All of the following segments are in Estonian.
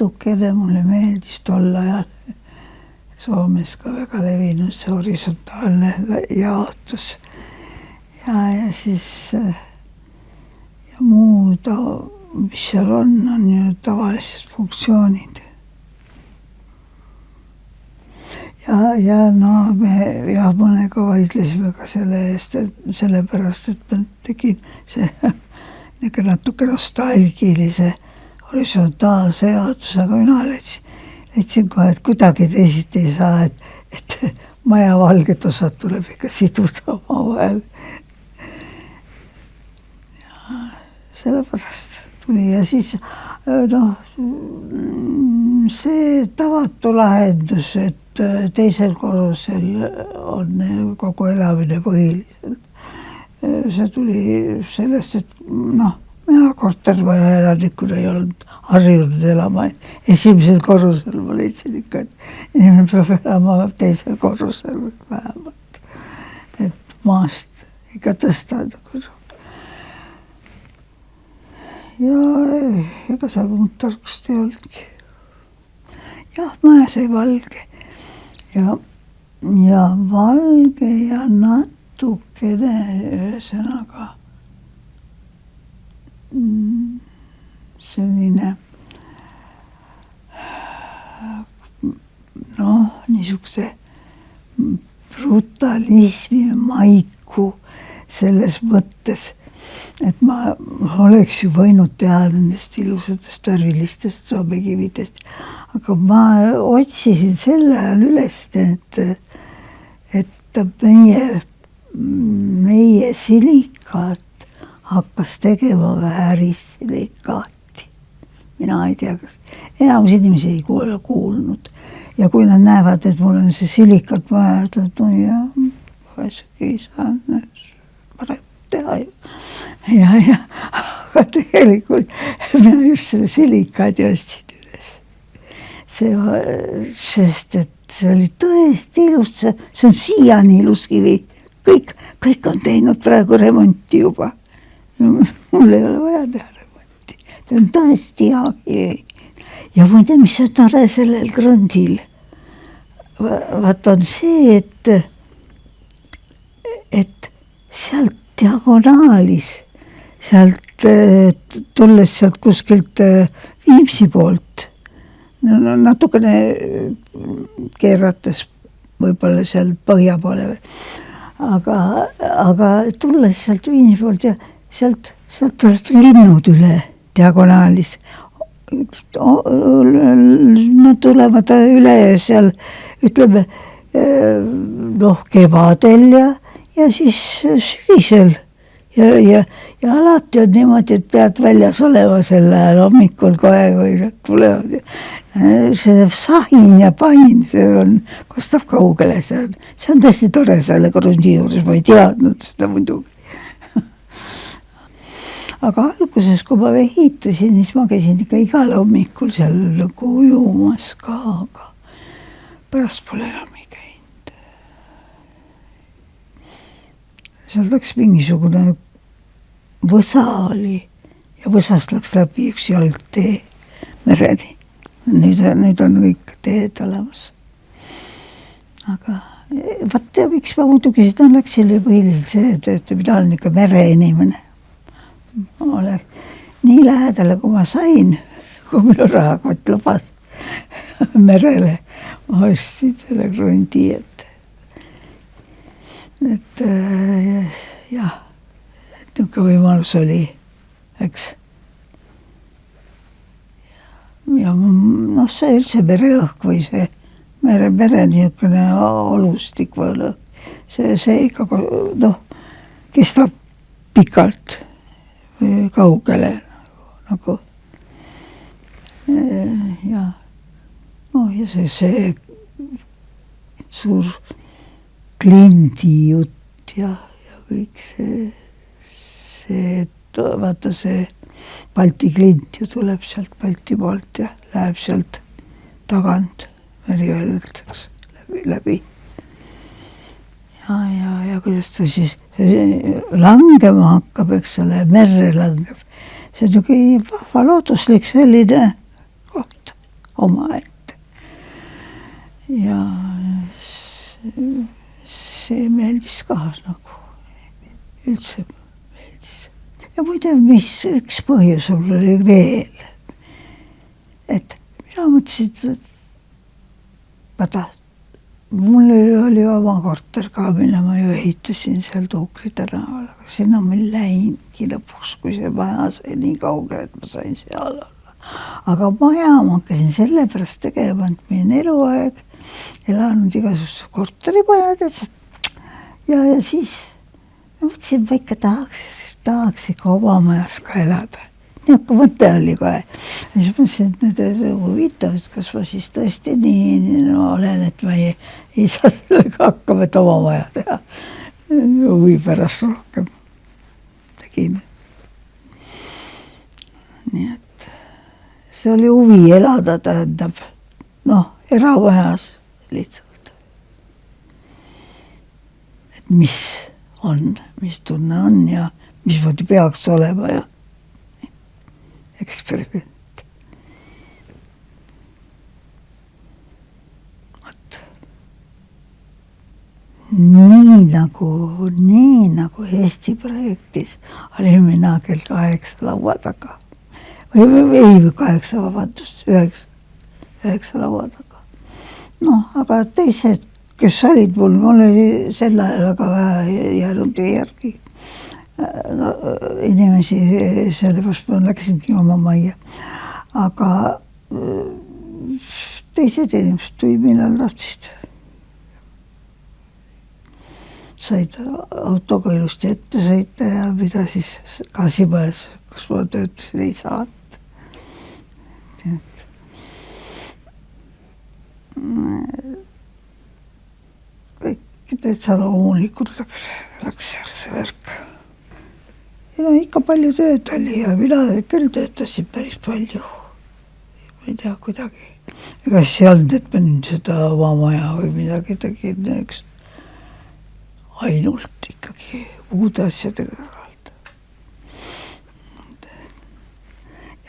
natukene mulle meeldis tol ajal Soomes ka väga levinud see horisontaalne jaotus. Ja siis ja muud, mis seal on ju tavalised funktsioonid. Ja no me mõnega vaidlesime ka selle eest, sellepärast, et ma tegin see natuke nostalgilise horisontaalse jaotuse, aga mina leidsin kohe, et kuidagi teisiti ei saa, et maja valged osad tuleb ikka siduda omavahel. Ja sellepärast tuli ja siis see tavatu lahendus, et teisel korrusel on kogu elamine põhiliselt. See tuli sellest, et mina kortermaja elanikuna ei olnud harjunud elama. Esimesel korrusel ma leidsin ikka, et inimene peab elama teisel korrusel vähemalt. Et maast ikka tõsta. Ja ega seal muud tarkust ei olnudki. Jah, maja sai valge. Ja valge ja natukene ühesõnaga selline niisuguse brutalismi maiku selles mõttes, et ma oleks ju võinud teha nendest ilusatest värvilistest soomekividest, aga ma otsisin selle ajal üles, et meie silikaat hakkas tegema väärissilikaati. Mina ei tea, kas enamus inimesi ei kuulnud. Ja kui nad näevad, et mul on see silikat vaja, et ei saa parem teha. Ja aga tegelikult mina just selle silikaadi ostsin üles. Sest et see oli tõesti ilus, see on siiani ilus kivi. Kõik on teinud praegu remonti juba. Mul ei ole vaja teha remonti. See on tõesti hea kivi. Ja muide, mis on tore sellel krõndil, vaat on see, et sealt diagonaalis, tulles sealt kuskilt Viimsi poolt, natukene keerates võib-olla seal põhja poole, aga tulles sealt Viimsi poolt ja sealt tuleb linnud üle diagonaalis. Nad tulevad üle seal, ütleme, kevadel ja siis sügisel. Ja alati on niimoodi, et pead väljas olema sel ajal hommikul kohe, kui nad tulevad. See sahin ja pain, see kostab kaugele. See on tõesti tore selle krundi juures, ma ei teadnud seda muidugi. Aga alguses, kui ma ehitasin, siis ma käisin ikka igal hommikul seal ujumas ka, aga pärast pole enam ei käinud. Seal läks mingisugune võsa oli ja võsast läks läbi üks jalgtee mereni. Nüüd on kõik teed olemas. Aga vaat miks ma muidugi seda läksin põhiliselt see, et mina olen ikka mereinimene. Ma olen nii lähedale, kui ma sain, kui minu rahakott lubas merele. Ma ostsin selle krundi, et jah, et niisugune võimalus oli, eks. Ja see üldse mereõhk või see mere niisugune olustik või see ikka kestab pikalt. Kaugele nagu ja see suur klindi jutt ja kõik see vaata see Balti klint ju tuleb sealt Balti poolt ja läheb sealt tagant Meriväljalt läbi. Ja kuidas ta siis langema hakkab, eks ole, merre langeb. See on ju vahva looduslik selline koht. omaette. Ja see meeldis ka nagu, üldse meeldis. Ja muide, mis üks põhjus oli veel, et mina mõtlesin, et mul oli oma korter ka, mille ma ju ehitasin seal Tuukri tänaval, aga sinna ma ei läinudki lõpuks, kui see maja sai nii kaugel, et ma sain seal olla. Aga maja ma hakkasin sellepärast tegema, et ma olin eluaeg elanud igasugustes korterimajades ja siis ma mõtlesin, et ma ikka tahaks ikka oma majas ka elada. Niisugune mõte oli kohe. Ja siis mõtlesin, et nüüd huvitav, et kas ma siis tõesti nii olen, et ma ei saa sellega hakkama, et oma maja teha. Huvi pärast rohkem tegin. Nii et see oli huvi elada, tähendab, eramajas lihtsalt. Et mis tunne on ja mismoodi peaks olema ja eksperiment. Nii nagu Eesti projektis olin mina kell 8 laua taga. Või 8, vabandust, 9 laua taga. Aga teised, kes olid mul oli sel ajal väga vähe jäänud järgi. Inimesi, sellepärast ma läksingi oma majja. Aga teised inimesed tuli millal tahtsid. Said autoga ilusti ette sõita ja mida siis gaasimajas, kus ma töötasin, ei saanud. Kõik täitsa loomulikult läks see värk. Ikka palju tööd oli ja mina küll töötasin päris palju. Ma ei tea kuidagi. Ega siis ei olnud, et ma nüüd seda oma maja või midagi tegin, eks ainult ikkagi muude asjade kõrvalt.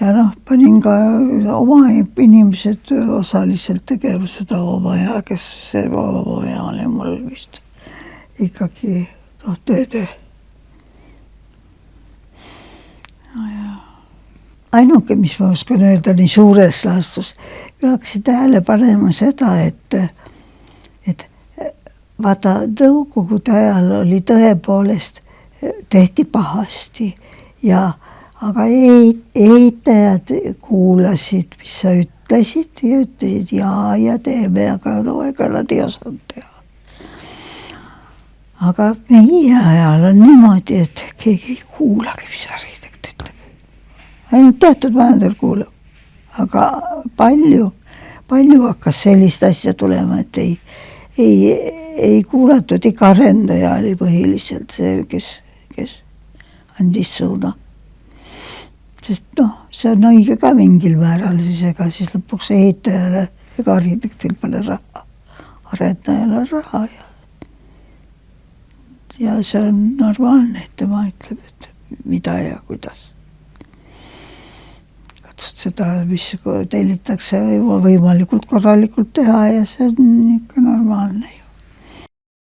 Ja panin ka oma inimesed osaliselt tegema seda oma maja, kes see oma maja oli mul vist ikkagi töö. Ainuke, mis ma oskan öelda nii suures laastus, ma hakkasin tähele panema seda, et vaata nõukogude ajal oli tõepoolest, tehti pahasti aga ehitajad kuulasid, mis sa ütlesid ja ütlesid ja teeme, aga ega nad ei osanud teha. Aga meie ajal on niimoodi, et keegi ei kuulagi, mis arhitekt ütleb. Ainult teatud majadel kuulab. Aga palju hakkas sellist asja tulema, et ei kuulatud, ikka arendaja oli põhiliselt see, kes andis suuna. Sest see on õige ka mingil määral, siis lõpuks ehitajale ega arhitektil pole raha. Arendajal on raha ja see on normaalne, et tema ütleb, et mida ja kuidas. Katsud seda, mis tellitakse võimalikult korralikult teha ja see on ikka normaalne.